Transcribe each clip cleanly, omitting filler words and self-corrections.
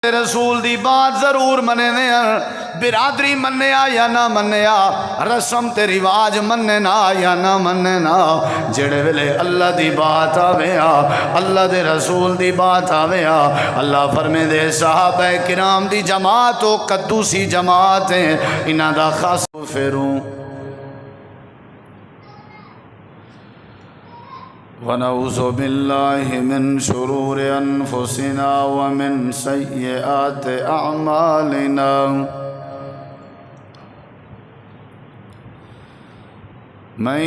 رسول دی بات ضرور مننے برادری منیا یا نہ منیا، رسم تے رواج مننا یا نہ مننا، جڑے ویلے اللہ دی بات آویا، اللہ دے رسول دی بات آویا، اللہ فرمے دے صحابہ کرام دی جماعت و قدوسی جماعت ہیں، انہاں دا خاص فروں ونعوذ باللہ من شرور انفسنا ومن سیئات اعمالنا، من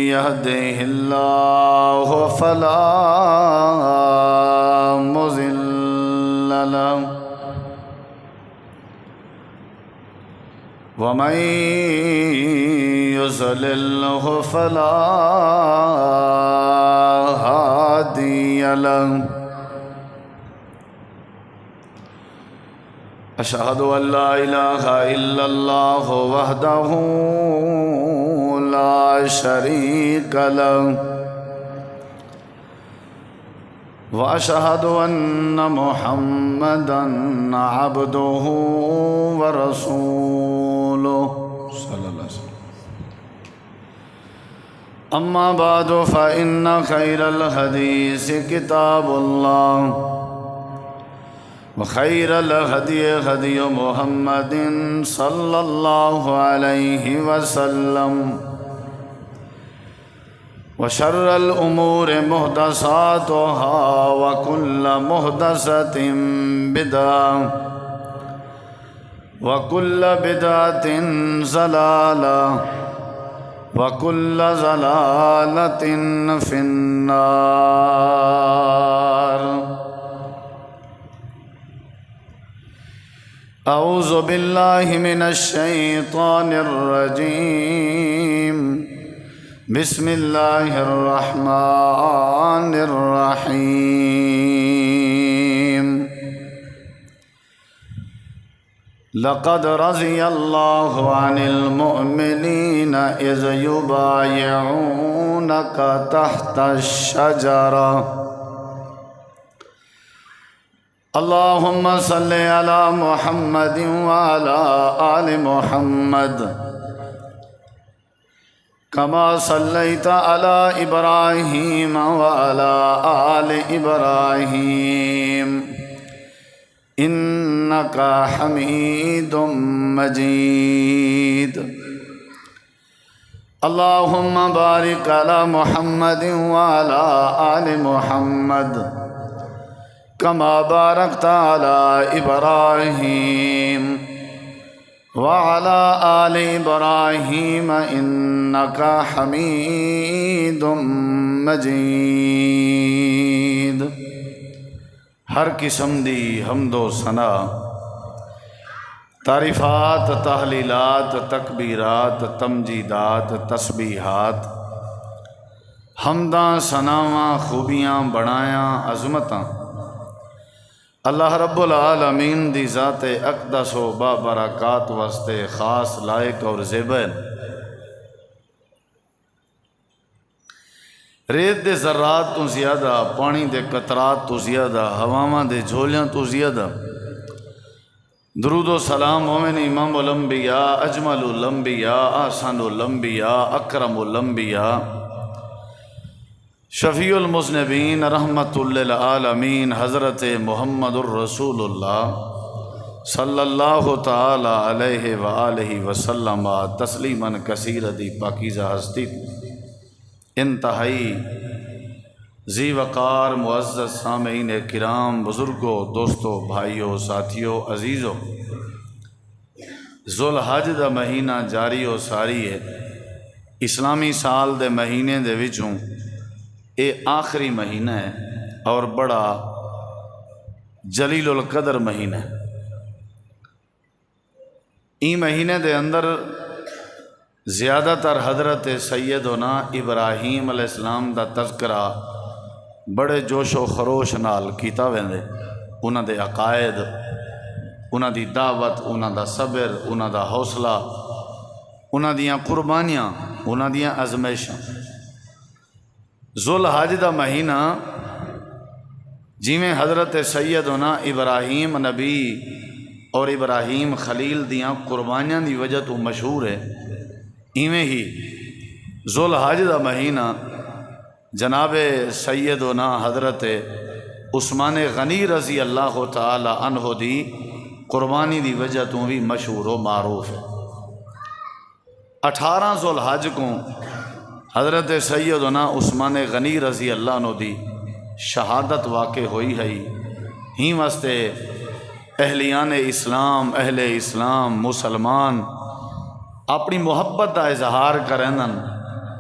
یہدہ اللہ فلا مضل له ومن يضلل فلا هادي له، أشهد أن لا إله إلا الله وحده لا شريك له، وأشهد أن محمدًا عبده ورسوله صلى الله عليه وسلم. أما بعد فإن خير الحديث كتاب الله، وخير الهدي هدي محمد صلى الله عليه وسلم، وشر الأمور محدثاتها وكل محدثة بدعة وكل بدعة ضلالة وكل ضلالة في النار. أعوذ بالله من الشيطان الرجيم، بسم الله الرحمن الرحيم. لقد رضي الله عن المؤمنين إذ يبايعونك تحت الشجرة. اللهم صل على محمد وعلى آل محمد كما صليت على إبراهيم وعلى آل إبراهيم إنك حميد مجيد. اللهم بارك على محمد وعلى آل محمد كما باركت على إبراهيم وعلى آل إبراهيم إنك حميد مجيد. ہر قسم دی حمد و ثنا، تعریفات، تحلیلات، تکبیرات، تمجیدات، تسبیحات، حمداں، ثناواں، خوبیاں، بڑایاں، عظمتاں اللہ رب العالمین دی ذات اقدس و بابرکات واسطے خاص، لائق اور زیبا. ریت دے ذرات تو زیادہ، پانی دے قطرات تو زیادہ، ہواواں دے جھولیاں تو زیادہ درود و سلام مومن امام الانبیاء، اجمل الانبیاء، احسن الانبیاء، اکرم الانبیاء، شفیع المذنبین، رحمت للعالمین، حضرت محمد الرسول اللہ صلی اللہ تعالی علیہ وآلہ وسلم تسلیما کثیرا دی پاکیزہ ہستی، انتہائی ذی وقار معزز سامعین کرام، بزرگوں، دوستوں، بھائیوں، ساتھیوں، عزیزوں، ذوالحج دا مہینہ جاری و ساری ہے. اسلامی سال دے مہینے دے وچوں اے آخری مہینہ ہے اور بڑا جلیل القدر مہینہ ہے. این مہینے دے اندر زیادہ تر حضرت سیدنا ابراہیم علیہ السلام دا تذکرہ بڑے جوش و خروش نال کیتا ویندے. انہاں دے عقائد، انہاں دی دعوت، انہاں دا صبر، انہاں دا حوصلہ، انہاں دیاں قربانیاں، انہاں دیاں ازمائشاں. ذوالحج دا مہینہ جیویں حضرت سیدنا ابراہیم نبی اور ابراہیم خلیل دیاں قربانیاں دی وجہ تو مشہور ہے، ایویں ہی ذوالحج دا مہینہ جناب سیدنا حضرت عثمان غنی رضی اللہ تعالی عنہ دی قربانی دی وجہ تو بھی مشہور و معروف ہے۔ 18 ذوالحج کو حضرت سیدنا عثمان غنی رضی اللہ عنہ دی شہادت واقع ہوئی ہے، ہی واسطے اہلیان اسلام، اہل اسلام مسلمان اپنی محبت کا اظہار کرن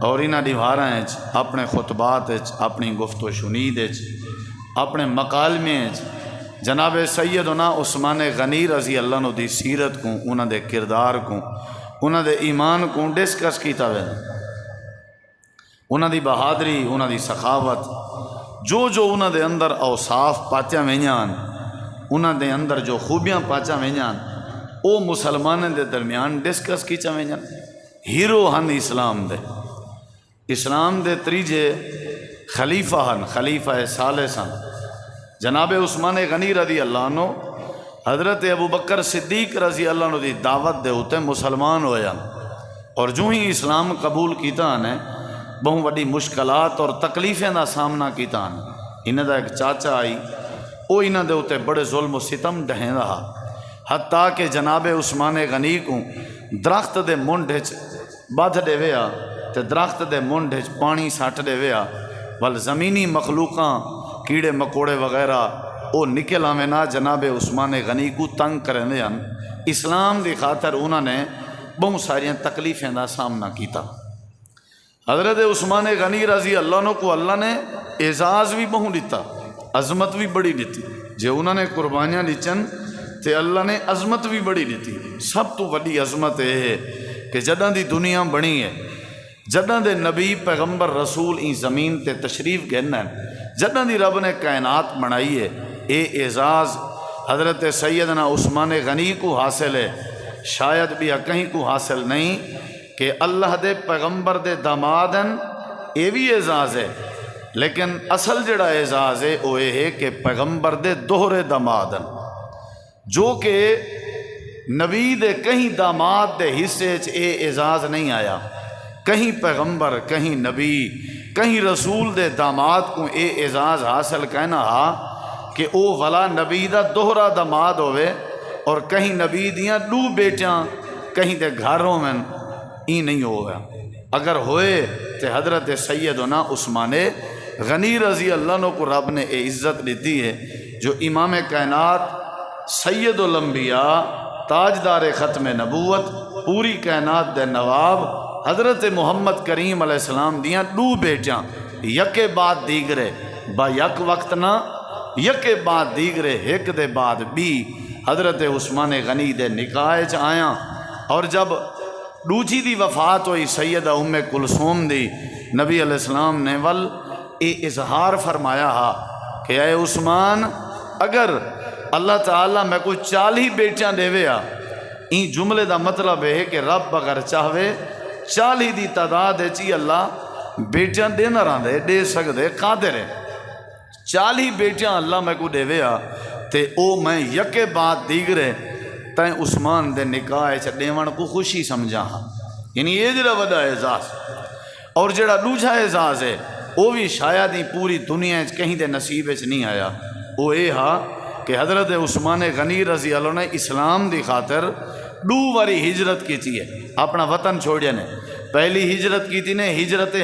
اور انہاں دیواراں وچ اپنے خطبات وچ اپنی گفت و شنید وچ اپنے مکالمے وچ جناب سیدنا عثمان غنی رضی اللہ عنہ دی سیرت کو، انہاں دے کردار کو، انہاں دے ایمان کو ڈسکس کیتا ویندا، انہاں دی بہادری، انہاں دی سخاوت، جو انہاں دے اندر اوصاف پاچا ویاں، انہاں دے اندر جو خوبیاں پاچا ویاں، او مسلمانوں دے درمیان ڈسکس کیچا ویاں۔ ہیرو ہن اسلام دے تریجے خلیفہ ہن، خلیفہ ثالث ہن جناب عثمان غنی رضی اللہ عنہ۔ حضرت ابو بکر صدیق رضی اللہ عنہ دی دعوت دے ہوتے مسلمان ہویا، اور جو ہی اسلام قبول کیتا نے بہت وڈی مشکلات اور تکلیفیں دا سامنا کیتا نے۔ انہاں دا ایک چاچا آئی، او انہاں دے ہوتے بڑے ظلم و ستم ڈہیں رہا، حتیٰ کہ جناب عثمان غنی کو درخت دے منڈ وچ بدھ دے ویا تے درخت دے منڈ وچ پانی سٹ دے ویا، ول زمینی مخلوقاں کیڑے مکوڑے وغیرہ او نکل آویں نہ جناب عثمان غنی کو تنگ کرنے ہیں۔ اسلام دی خاطر انہوں نے بہت ساریاں تکلیفیں دا سامنا کیتا۔ حضرت عثمان غنی رضی اللہ عنہ کو اللہ نے اعزاز بھی بہت دیتا، عظمت بھی بڑی دیتی، جے انہوں نے قربانیاں دیچن تے اللہ نے عظمت بھی بڑی دیتی۔ سب تو بڑی عظمت یہ ہے کہ جداں دی دنیا بنی ہے، جداں دے نبی پیغمبر رسول این زمین تے تشریف گھن ہیں، جداں دی رب نے کائنات بنائی ہے، اے اعزاز حضرت سیدنا عثمان غنی کو حاصل ہے، شاید بھی کہیں کو حاصل نہیں کہ اللہ دے پیغمبر دے داماد ہیں، یہ بھی اعزاز ہے، لیکن اصل جڑا اعزاز ہے وہ یہ ہے کہ پیغمبر دے دوہرے داماد ہیں، جو کہ نبی دے کہیں داماد دے حصے اے اعزاز نہیں آیا، کہیں پیغمبر، کہیں نبی، کہیں رسول دے داماد کو اے اعزاز حاصل کہنا ہا کہ او ولا نبی دا دوہرا داماد ہوئے، اور کہیں نبی دیاں دو بیٹیاں کہیں دے گھروں میں ای نہیں ہوگا۔ اگر ہوئے تو حضرت سیدنا عثمان غنی رضی اللہ عنہ کو رب نے اے عزت دیتی ہے، جو امام کائنات، سید الانبیاء، تاجدار ختم نبوت، پوری کائنات دے نواب حضرت محمد کریم علیہ السلام دیاں دو بیٹیاں یکے بعد دیگرے با یک وقت نہ، یکے بعد دیگرے ایک دے بعد بھی حضرت عثمان غنی دے نکاح چ آیاں، اور جب دوجی دی وفات ہوئی سیدہ ام کلثوم دی، نبی علیہ السلام نے ول اے اظہار فرمایا ہا کہ اے عثمان، اگر اللہ تعالیٰ میں کوئی 40 بیٹیاں دے ویا، این جملے دا مطلب ہے کہ رب اگر چاہوے 40 دی تعداد چی اللہ بیٹیاں دینا رہاں دے سکتے قادر ہے۔ 40 بیٹیاں اللہ میں کو دے ویا تے او میں یکے بعد دیگرے تائیں عثمان دے نکاح چا دیوان کو خوشی سمجھا ہاں، یعنی یہ جڑا وڈا اعزاز، اور جڑا دوجا اعزاز ہے وہ بھی شاید ہی پوری دنیا کہیں دے نصیب چ نہیں آیا، وہ یہ ہا کہ حضرت عثمان غنی رضی اللہ عنہ نے اسلام دی خاطر 2 واری ہجرت کی تھی ہے، اپنا وطن چھوڑیا نے۔ پہلی ہجرت کی تھی نے ہجرت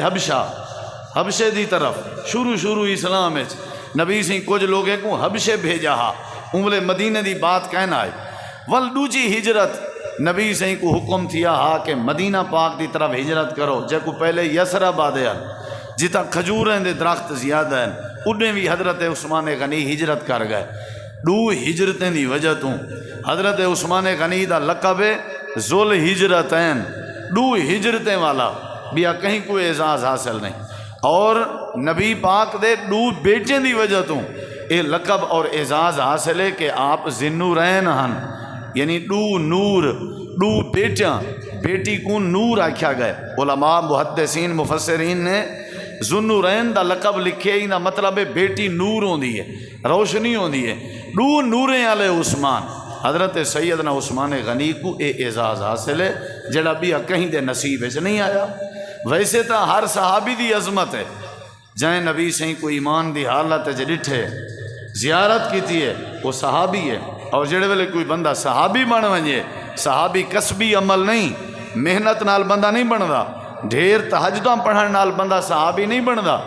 حبشے دی طرف، شروع اسلام نبی سی کچھ لوگیں کو حبشے بھیجا ہا، امول مدینہ دی بات کہنا ہے۔ ول دوجی ہجرت نبی سے کو حکم تھیا ہا کہ مدینہ پاک دی طرف ہجرت کرو، جے کو پہلے یسرآباد ہے جتا کھجوریں دے درخت زیادہ ہیں، انہیں بھی حضرت عثمان غنی ہجرت کر گئے۔ 2 ہجرتیں دی وجہ تو حضرت عثمان غنی دا لقب ہے ذل ہجرتین، 2 ہجرتیں والا بیا کہیں کوئی اعزاز حاصل نہیں، اور نبی پاک دے 2 بیٹیں دی وجہ تو اے لقب اور اعزاز حاصل ہے کہ آپ ذنورین ہن، یعنی 2 نور، 2 بیٹیاں، بیٹی کو نور آکھیا گئے۔ علماء محدثین مفسرین نے ذوالنورین دا لقب لکھے ہی دا مطلب ہے بیٹی نور ہوندی ہے، روشنی ہوندی ہے، دو نوریں والے عثمان۔ حضرت سیدنا عثمان غنی کو اے اعزاز حاصل ہے جڑا بھی کہیں دے نصیب وچ نہیں آیا۔ ویسے تو ہر صحابی دی عظمت ہے، جائیں نبی سے کوئی ایمان دی حالت وچ ڈٹھے زیارت کیتی ہے وہ صحابی ہے، اور جڑے ویلے کوئی بندہ صحابی بن ونجے، صحابی کسبی عمل نہیں، محنت نال بندہ نہیں بندا، ڈھیر تہجداں پڑھن نال بندہ صحابی نہیں بندا،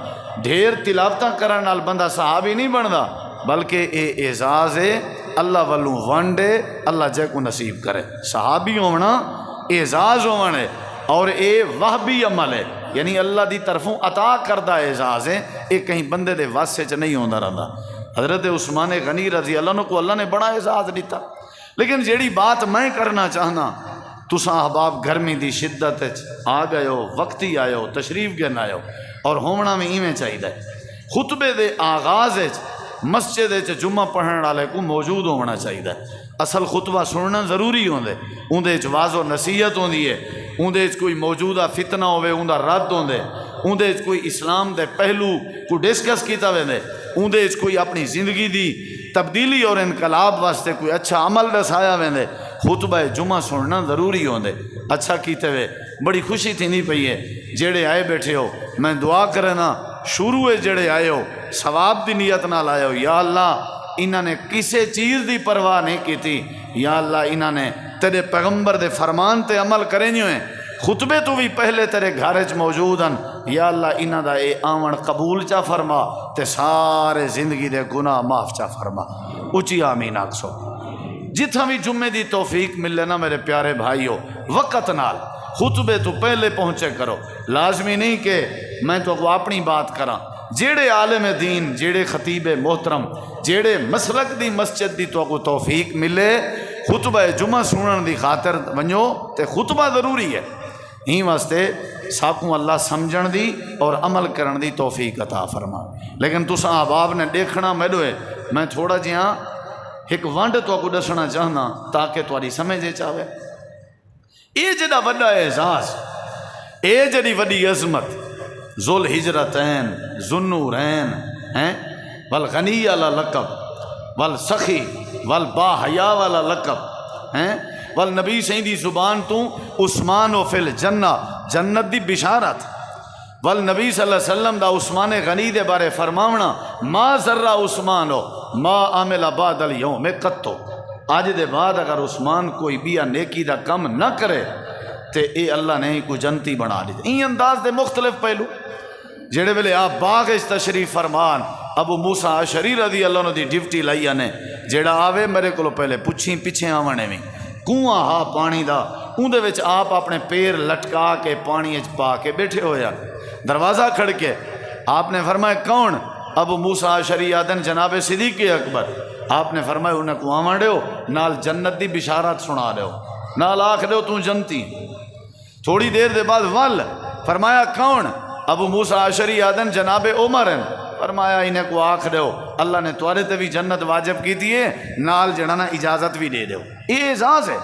ڈھیر تلاوتاں کرن نال بندہ صحابی نہیں بندا، بلکہ اے اعزاز ہے اللہ والوں وانڈے، اللہ جے کو نصیب کرے۔ صحابی ہونا اعزاز ہونا ہے، اور اے وہبی عمل ہے، یعنی اللہ دی طرفوں عطا کردہ اعزاز ہے، اے کہیں بندے دے واسطے چ نہیں ہوندا رہندا۔ حضرت عثمان غنی رضی اللہ عنہ کو اللہ نے بڑا اعزاز دیتا۔ لیکن جیڑی بات میں کرنا چاہنا، تساں احباب گرمی دی شدت آ گئے ہو، وقتی آئے ہو، تشریف گن آئے ہو، اور ہونا میں ایویں چاہیے خطبے دے آغاز مسجد جمعہ پڑھن والے کو موجود ہونا چاہیے۔ اصل خطبہ سننا ضروری ہوندے، اندے واض و نصیحت ہوندی ہے، اندے کوئی موجودہ فتنہ ہوئے اندہ رد ہوندے، اندے کوئی اسلام دے پہلو کو ڈسکس کیتا ویندے، اندے کوئی اپنی زندگی دی تبدیلی اور انقلاب واسطے کوئی اچھا عمل دسایا ویندے۔ خطبہ جمعہ سننا ضروری ہوندے۔ اچھا کیتے ہوئے بڑی خوشی تھی نہیں پئی ہے، جڑے آئے بیٹھے ہو میں دعا کرنا شروع جڑے آئے ہو ثواب دی نیت نال آئے ہو، یا اللہ انہوں نے کسی چیز دی پرواہ نہیں کی تھی، یا اللہ انہوں نے تیرے پیغمبر دے فرمان تے عمل کرے نہیں ہوئے، خطبے تو بھی پہلے تیرے گھر موجود ہیں، یا اللہ انہوں دا اے آمن قبول چا فرما تے سارے زندگی دے گناہ معاف چا فرما۔ اچھی آمین آکسو۔ جتھا بھی جمعے دی توفیق ملے نا میرے پیارے بھائیو، وقت نال خطبے تو پہلے پہنچے کرو۔ لازمی نہیں کہ میں تو اپنی بات کراں، جیڑے عالم دین، جیڑے خطیب محترم، جیڑے مسلک دی مسجد دی تو توفیق ملے خطبہ جمعہ سنن دی خاطر ونجو تے خطبہ ضروری ہے، ہی واسطے ساکوں اللہ سمجھن دی اور عمل کرن دی توفیق عطا فرما۔ لیکن تساں احباب نے دیکھنا میڈو ہے، میں تھوڑا جہاں ایک ونڈ تو کو دسنا چاہنا تاکہ تھوڑی سمجھے چاہے۔ اے جڑا وڈا اعزاز، اے جڑی وڈی عظمت، ذل ہجرتین، ذوالنورین ہیں، والغنی والا لقب، والسخی والبا حیا والا لقب ہیں، والنبی سہی دی زبان تو عثمان و فی الجنہ، جنت دی بشارت، والنبی صلی اللہ علیہ وسلم دا عثمان غنی دے بارے فرماونا ما ذرہ عثمان ہو ما عامل بعد الیوم قطو، آج دے بعد اگر عثمان کوئی بیا نیکی دا کم نہ کرے تے اے اللہ نے کو جنتی بنا لی۔ این انداز دے مختلف پہلو جڑے ویلے آپ باغ اس تشریف فرمان ابو موسیٰ اشعری رضی اللہ عنہ دی ڈیوٹی لائیا نے، جڑا آوے میرے کو پہلے پچھیں پیچھے آونے میں کنواں ہا پانی دا، اندے وچ آپ اپنے پیر لٹکا کے پانی اچ پا کے بیٹھے ہویا، دروازہ کھڑ کے آپ نے فرمایا کون؟ ابو موسیٰ اشعری آدن جناب صدیق اکبر۔ آپ نے فرمایا انہیں کو آمان ڈیو نال جنت دی بشارت سنا ڈیو، نال آکھ ڈیو تو جنتی۔ تھوڑی دیر دے بعد ول فرمایا کون؟ ابو موسیٰ اشعری آدن جناب عمر ہیں۔ فرمایا انہیں کو آکھ ڈیو اللہ نے توارے تے بھی جنت واجب کی دیئے، نال جڑانا اجازت بھی دے دیو۔ یہ اعزاز ہے۔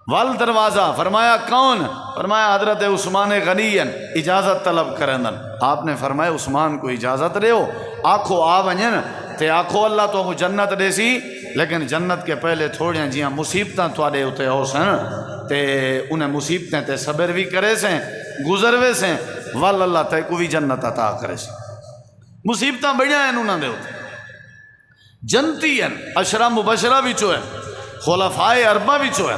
ول دروازہ فرمایا کون؟ فرمایا حضرت عثمان غنی اجازت طلب کرندن۔ آپ نے فرمایا عثمان کو اجازت دیو، آنکھو آ ونجن تے آنکھو اللہ تو کو جنت دے سی، لیکن جنت کے پہلے تھوڑیاں جیاں مصیبتاں توڑے ہوتے ہو سن تے انہیں مصیبتیں تے صبر بھی کرے سیں گزروے سیں، ول اللہ تے کو بھی جنت عطا کرے سیں۔ مصیبتاں بڑیاں ہیں انہوں نے ہوتے جنتی ہیں، عشرہ مبشرہ بچو ہیں، خلفائے اربعہ بچو ہیں،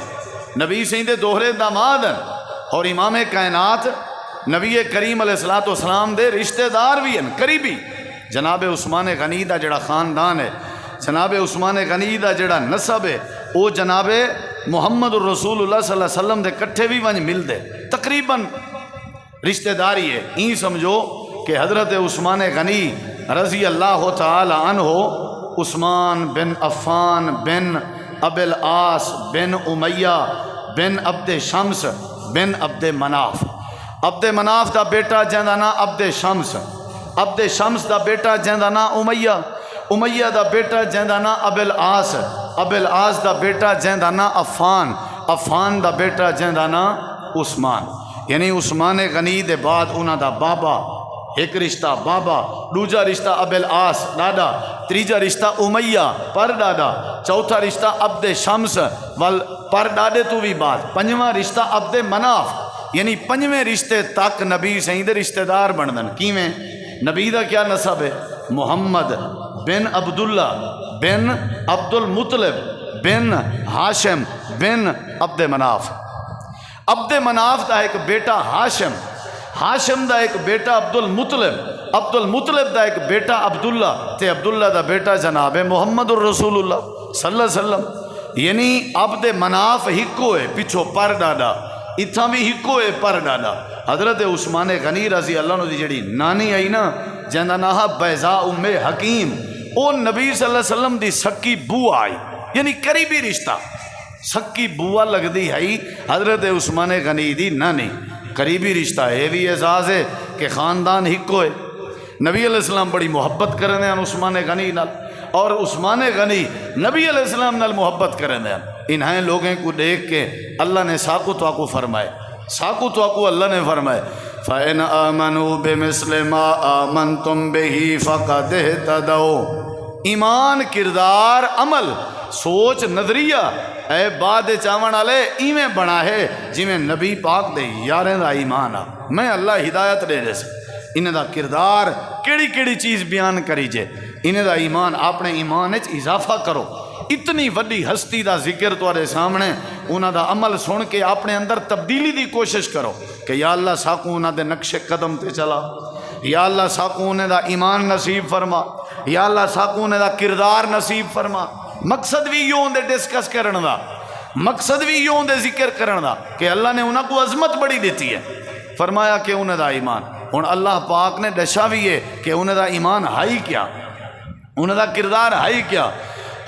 نبی سیندے دوہرے داماد ہیں، اور امام کائنات نبی کریم علیہ السلام دے رشتہ دار بھی ہیں قریبی۔ جناب عثمان غنی دا جڑا خاندان ہے، جناب عثمان غنی دا جڑا نسب ہے، وہ جناب محمد الرسول اللہ صلی اللہ علیہ وسلم دے کٹھے بھی ونج مل دے، تقریباً رشتہ داری ہے۔ این سمجھو کہ حضرت عثمان غنی رضی اللہ تعالی عنہ عثمان بن عفان بن ابی العاص بن امیہ بن عبد شمس بن عبد مناف، عبد مناف دا بیٹا جہندا نا عبد شمس، عبد شمس دا بیٹا جہندا نا امیہ، امیہ دا بیٹا جہندا نا ابی العاص، ابی العاص دا بیٹا جہندا نا عفان، عفان دا بیٹا جہندا نا عثمان۔ یعنی عثمان غنی دے بعد انہاں دا بابا ایک رشتہ بابا، دوجا رشتہ ابل آس ڈاڈا، تیجا رشتہ امیہ پر ڈاڈا، چوتھا رشتہ عبد شمس ول پر ڈاڈے تو بھی بات، پنجواں رشتہ عبد مناف، یعنی پنجویں رشتے تک نبی سہیں دے رشتہ دار بندن کیویں؟ نبی دا کیا نسب ہے؟ محمد بن عبداللہ بن عبد المطلب بن ہاشم بن عبد مناف، عبد مناف دا ایک بیٹا ہاشم، ہاشم دا ایک بیٹا عبد المطلب، عبد المطلب دا ایک بیٹا عبداللہ، تے عبداللہ دا بیٹا جناب محمد الرسول اللہ صلی اللہ علیہ وسلم، یعنی عبد مناف ہکو ہے پچھو پر ڈاڈا، اتھا بھی ہکو ہے پر ڈاڈا۔ حضرت عثمان غنی رضی اللہ عنہ دی جڑی نانی آئی نا جہاں ناہا بیضاء ام حکیم، او نبی صلی اللہ علیہ وسلم دی سکی بو آئی، یعنی قریبی رشتہ، سکی بوا لگ دی ہے حضرت عثمان غنی دی نانی، قریبی رشتہ ہے بھی اعزاز ہے کہ خاندان ہکو ہے۔ نبی علیہ السلام بڑی محبت کرنے ہیں عثمان غنی نال، اور عثمان غنی نبی علیہ السلام نال محبت کرنے ہیں۔ انہیں لوگوں کو دیکھ کے اللہ نے ساکو تو آکو فرمائے، ساکو تو آکو اللہ نے فرمائے فَإِنْ آمَنُوا بِمِثْلِ مَا آمَنْتُمْ بِهِ فَقَدْ اهْتَدَوْا، ایمان کردار عمل سوچ نظریہ اے بعد چاون والے ایویں بنا ہے جویں نبی پاک دے یاریں دا ایمان آ، میں اللہ ہدایت دے دے انہیں دا کردار کیڑی کیڑی چیز بیان کری جے، انہیں دا ایمان اپنے ایمان وچ اضافہ کرو۔ اتنی وڈی ہستی دا ذکر تواڈے سامنے، انہاں دا عمل سن کے اپنے اندر تبدیلی دی کوشش کرو کہ یا اللہ ساکو انہاں دے نقش قدم تے چلا، یا اللہ ساکو انہیں دا ایمان نصیب فرما، یا اللہ ساکو انہیں دا کردار نصیب فرما۔ مقصد بھی یوں دے ڈسکس کرن دا، مقصد بھی یوں دے ذکر کرن دا کہ اللہ نے انہاں کو عظمت بڑی دیتی ہے، فرمایا کہ انہیں دا ایمان، ہن اللہ پاک نے دشا بھی ہے کہ انہیں دا ایمان ہائی کیا، انہیں دا کردار ہائی کیا۔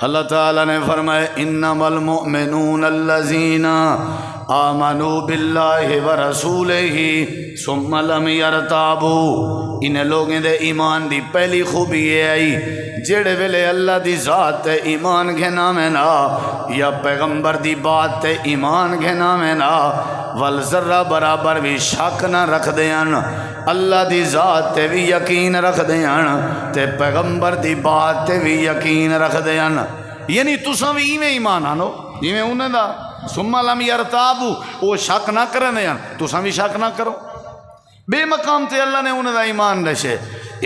اللہ تعالیٰ نے فرمایا انما المؤمنون الذین آمنوا باللہ ورسولہ ثم لم یرتابوا، انہیں لوگیں دے ایمان دی پہلی خوبی یہ آئی جڑے ویلے اللہ دی ذات تے ایمان گھنا میں نا، یا پیغمبر دی بات تے ایمان گھنا میں نا، والذرہ برابر بھی شک نہ رکھ دیان، اللہ دی ذات تے بھی یقین رکھ دیان، تے پیغمبر دی بات تے بھی یقین رکھ دیان، یعنی تساں بھی ایویں ایمان آنو جویں انہاں دا، ثم لم یرتابوا، وہ شک نہ کرنے ہیں تساں بھی شک نہ کرو۔ بے مقام تے اللہ نے انہاں دا ایمان دشے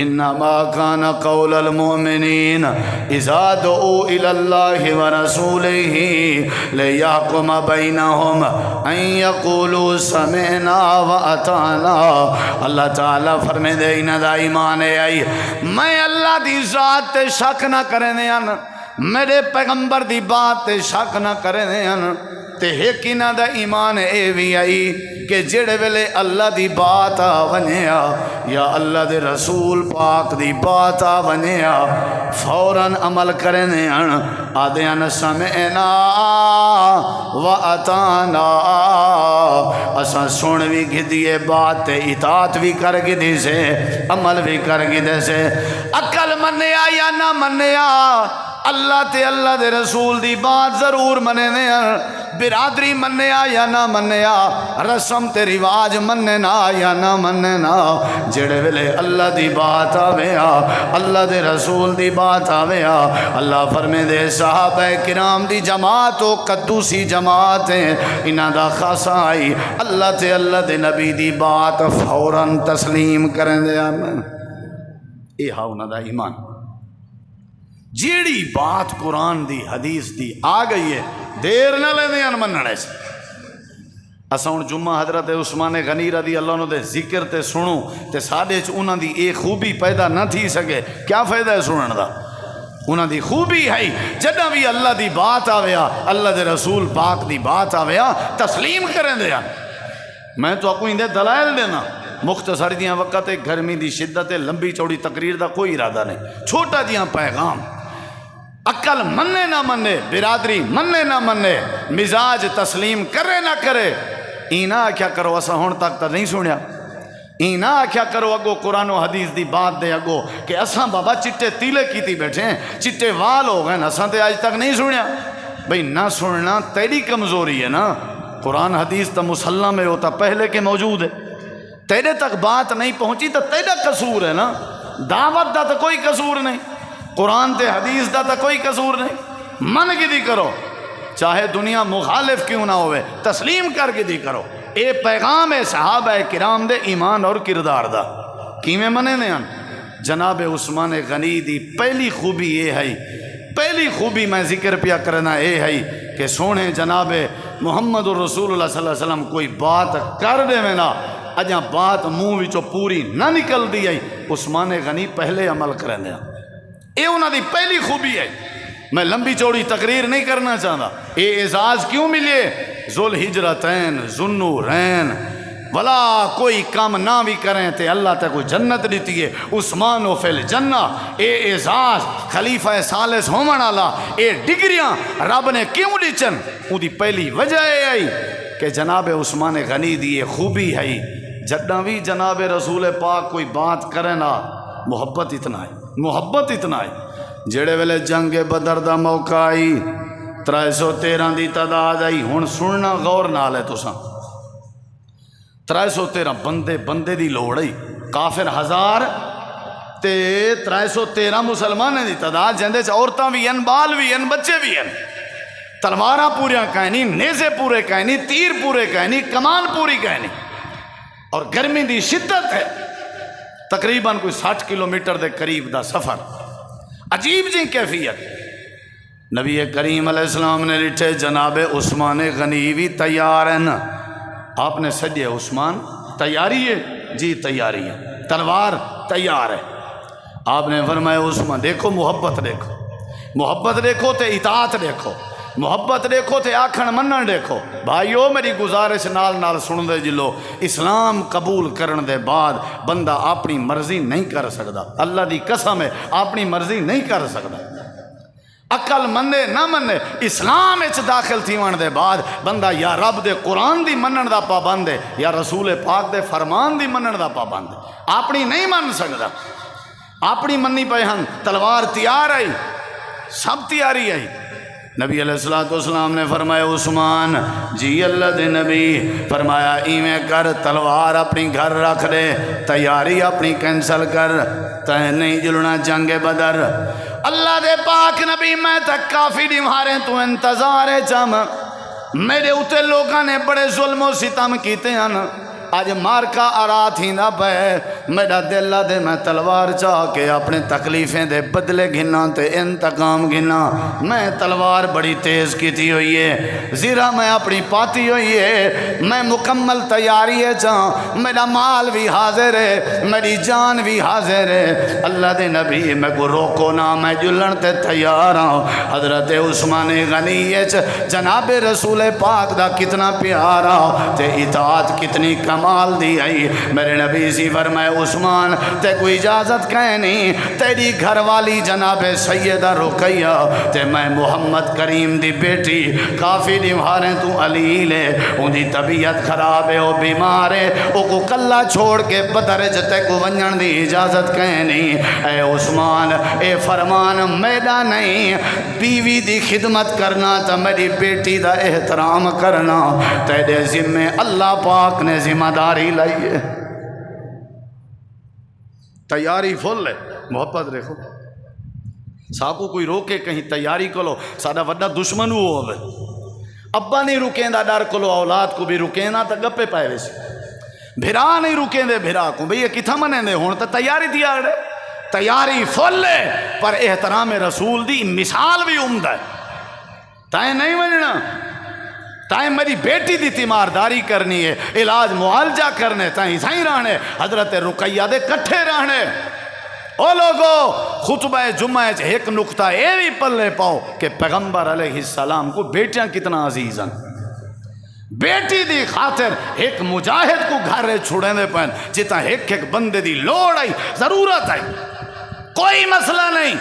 انما کان قول المؤمنین اذا دعوا الی اللہ ورسولہ لیحکم بینہم ان یقولوا سمعنا واطعنا، اللہ تعالیٰ فرمے دے انہاں دا ایمان آئی میں اللہ دی ذات تے شک نہ کرنے ہیں، میرے پیغمبر دی بات تے شک نہ کرنے ہیں، تے ایک انہاں دا ایمان اے بھی آئی کہ جڑے ویلے اللہ دی بات آ ونیا یا اللہ دے رسول پاک دی بات آ ونیا فوراً عمل کرنے ہیں، آدھیاں سمعنا و اطعنا، اساں سن بھی گھدیے بات تے اطاعت بھی کر گدی سے عمل بھی کر گدے سے، عقل منیا یا نہ منیا اللہ تے اللہ دے رسول دی بات ضرور مننے ہیں، برادری منیا یا نہ منیا، رسم تے رواج مننا یا نہ مننا، جڑے ویلے اللہ دی بات آویا اللہ دے رسول دی بات آویا، اللہ فرمے دے صحابہ کرام دی جماعت و قدوسی جماعت ہیں، انہاں دا خاصا آئی اللہ تے اللہ دے نبی دی بات فوراً تسلیم کریں دے آمین، یہ ہاں انہاں دا ایمان۔ جیڑی بات قرآن دی حدیث دی آ گئی ہے دیر نہ لینے ان مننے سے۔ اساں ہن جمعہ حضرت عثمان غنی رضی اللہ عنہ دے ذکر تے سنوں تے ساڈے چ انہاں دی ایک خوبی پیدا نہ تھی سکے، کیا فائدہ ہے سنن دا؟ انہاں دی خوبی ہے جداں بھی اللہ دی بات آویا اللہ دے رسول پاک دی بات آویا تسلیم کریں دے۔ میں تو آپ کو اندے دلائل دینا، مختصر دیاں وقت گرمی دی شدت لمبی چوڑی تقریر دا کوئی ارادہ نہیں، چھوٹا دیاں پیغام، عقل مننے نہ مننے، برادری مننے نہ مننے، مزاج تسلیم کرے نہ کرے، اینا کیا کرو اسا ہون تک تا نہیں سنیا، اینا کیا کرو اگو قرآن و حدیث دی بات دے اگو کہ اساں بابا چٹے تیلے کیتی بیٹھے ہیں، چٹے وال ہو گئے، اساں تے آج تک نہیں سنیا۔ بھئی نہ سننا تیری کمزوری ہے نا، قرآن حدیث تا مسلح میں ہوتا پہلے کے موجود ہے، تیرے تک بات نہیں پہنچی تو تیرا قصور ہے نا. دعوت دا تو کوئی قصور نہیں, قرآن تے حدیث دا تو کوئی قصور نہیں. من کی دی کرو, چاہے دنیا مخالف کیوں نہ ہوئے, تسلیم کر کے دی کرو. اے پیغام ہے صحابہ کرام دے ایمان اور کردار دا. کیویں منے نے ان جناب عثمان غنی دی پہلی خوبی یہ ہے, پہلی خوبی میں ذکر پیا کرنا یہ ہے کہ سونے جناب محمد رسول اللہ صلی اللہ علیہ وسلم کوئی بات کر دے میں نا اجاں بات منہ وچوں پوری نہ نکل دی آئی, عثمان غنی پہلے عمل کریں دیا. اے انہاں دی پہلی خوبی ہے. میں لمبی چوڑی تقریر نہیں کرنا چاہتا. اے اعزاز کیوں ملے؟ ذوالہجرتین ذوالنورین بلا کوئی کام نہ بھی کریں تے اللہ تے کوئی جنت دیتی ہے. عثمان و فی الجنہ, اے اعزاز خلیفہ ثالث ہومن والا, اے ڈگریاں رب نے کیوں دیچن؟ ان دی پہلی وجہ یہ آئی کہ جناب عثمان غنی دی یہ خوبی ہے. جداں بھی جناب رسول پاک کوئی بات کرے نا محبت اتنا ہے, محبت اتنا ہے. جڑے ویلے جنگ بدر دا موقع آئی 313 دی تعداد آئی. ہن سننا غور نال ہے تساں, 313 بندے دی لوڑ آئی. کافر 1000 تے 313 مسلمانیں دی تعداد, جندے چ عورتاں بھی ہیں, بال بھی ہیں, بچے بھی ہیں. تلواراں پوریاں کہنی, نیزے پورے کہنی, تیر پورے کہنی, کمان پوری کہنی. اور گرمی دی شدت ہے, تقریباً کوئی 60 کلومیٹر دے قریب دا سفر. عجیب جی کیفیت. نبی کریم علیہ السلام نے لٹھے جناب عثمان غنی بھی تیار ہیں. آپ نے سجے عثمان تیاری ہے؟ جی تیاری ہے. تلوار تیار ہے. آپ نے فرمایا عثمان دیکھو محبت دیکھو, محبت دیکھو تے اطاعت دیکھو, محبت دیکھو تے آکھن منن دیکھو. بھائیو میری گزارش نال سن دے جلو, اسلام قبول کرن دے بعد بندہ اپنی مرضی نہیں کر سکتا. اللہ دی قسم ہے اپنی مرضی نہیں کر سکتا. عقل منے نہ منے, اسلام اچ داخل تھیون دے بعد بندہ یا رب دے قرآن دی منن دا پابند ہے یا رسول پاک دے فرمان دی منن دا پابند ہے. اپنی نہیں من سکتا. اپنی منی پہ ہن تلوار تیار آئی, سب تیاری آئی. نبی علیہ السلام نے فرمایا عثمان جی اللہ دے نبی, فرمایا ایویں کر تلوار اپنی گھر رکھ دے, تیاری اپنی کینسل کر, تیں نہیں جلنا جنگ بدر. اللہ دے پاک نبی میں تک کافی دیوارے تو انتظار ہے چم, میرے اتے لوگاں نے بڑے ظلم و ستم کیتے ہیں. آج مارکا آرا تھی نہ پہ میرا دل دے میں تلوار چاہ کے اپنے تکلیفیں دے بدلے گھنا تے انتقام گھنا. میں تلوار بڑی تیز کی تھی ہوئی ہے, زیرہ میں اپنی پاتی ہوئی ہے, میں مکمل تیاری ہے چاہ, میرا مال بھی حاضر ہے, میری جان بھی حاضر ہے. اللہ دے نبی میں کو روکو نہ, میں جلن تے تیار ہوں. حضرت عثمان غنی جناب رسول پاک دا کتنا پیارا تے اطاعت کتنی کمال دی آئی. میرے نبی سی فرمائے عثمان تے کوئی اجازت کہیں نہیں, تیری گھر والی جناب سیدہ رقیہ تے میں محمد کریم دی بیٹی کافی دیواریں تو علی لے, ان دی طبیعت خراب ہے, وہ بیمار ہے, وہ کو کلا چھوڑ کے بدرج تے کو ونجن دی اجازت کہیں نہیں. اے عثمان اے فرمان میرا نہیں, بیوی دی خدمت کرنا تا میری بیٹی دا احترام کرنا تیرے ذمہ اللہ پاک نے ذمہ داری لائیے. تیاری فل ہے. محبت دیکھو, ساکو کوئی روکے کہیں تیاری کو لو, سادہ وڈا دشمن ہو ہوئے. ابا نہیں رکیں دا ڈر کو لو, اولاد کو بھی رکیں نا تا گپے پائے ویسے. بھرا نہیں رکیں دے بھرا کو, بھئی یہ کتھا منیں دے ہون تا تیاری دیا گڑے. تیاری فل ہے پر احترام رسول دی مثال بھی عمدہ ہے. تائیں نہیں مننا, تائیں میری بیٹی دی تیمارداری کرنی ہے, علاج معالجہ کرنے, تائیں سائیں رہنے, حضرت رقیہ دے کٹھے رہنے. او لوگو خطبہ جمعہ ایک نقطہ اے بھی پلے پاؤ کہ پیغمبر علیہ السلام کو بیٹیاں کتنا عزیز ہیں. بیٹی دی خاطر ایک مجاہد کو گھر چھوڑے دے پہن جتا ایک بندے دی لوڑ آئی, ضرورت آئی, کوئی مسئلہ نہیں.